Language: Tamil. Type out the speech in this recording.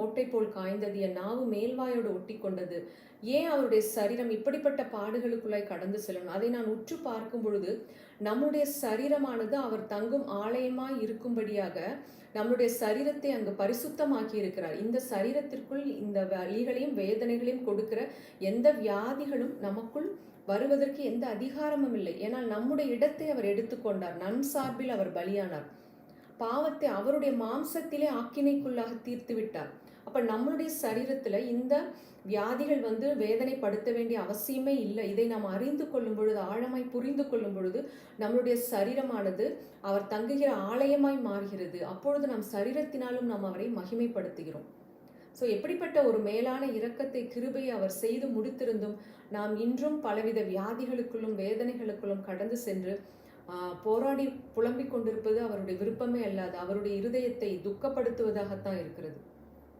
ஓட்டை போல் காய்ந்தது, என் நாவு மேல்வாயோடு ஒட்டி கொண்டது. ஏன் அவருடைய சரீரம் இப்படிப்பட்ட பாடுகளுக்குள்ளாய் கடந்து செல்லணும்? அதை நான் உற்று பார்க்கும் பொழுது நம்முடைய சரீரமானது அவர் தங்கும் ஆலயமாய் இருக்கும்படியாக நம்முடைய சரீரத்தை அங்கு பரிசுத்தமாக்கி இருக்கிறார். இந்த சரீரத்திற்குள் இந்த வலிகளையும் வேதனைகளையும் கொடுக்கிற எந்த வியாதிகளும் நமக்குள் வருவதற்கு எந்த அதிகாரமும் இல்லை. ஏனால் நம்முடைய இடத்தை அவர் எடுத்துக்கொண்டார். நம் சார்பில் அவர் பலியானார். பாவத்தை அவருடைய மாம்சத்திலே ஆக்கினைக்குள்ளாக தீர்த்து விட்டார். அப்ப நம்மளுடைய சரீரத்துல இந்த வியாதிகள் வேதனைப்படுத்த வேண்டிய அவசியமே இல்லை. இதை நாம் அறிந்து கொள்ளும் பொழுது, ஆழமாய் புரிந்து கொள்ளும் பொழுது நம்மளுடைய சரீரமானது அவர் தங்குகிற ஆலயமாய் மாறுகிறது. அப்பொழுது நம் சரீரத்தினாலும் நாம் அவரை மகிமைப்படுத்துகிறோம். எப்படிப்பட்ட ஒரு மேலான இரக்கத்தை, கிருபையை அவர் செய்து முடித்திருந்தும் நாம் இன்றும் பலவித வியாதிகளுக்குள்ளும் வேதனைகளுக்குள்ளும் கடந்து சென்று போராடி புலம்பிக் கொண்டிருப்பது அவருடைய விருப்பமே அல்லாது அவருடைய இருதயத்தை துக்கப்படுத்துவதாகத்தான் இருக்கிறது.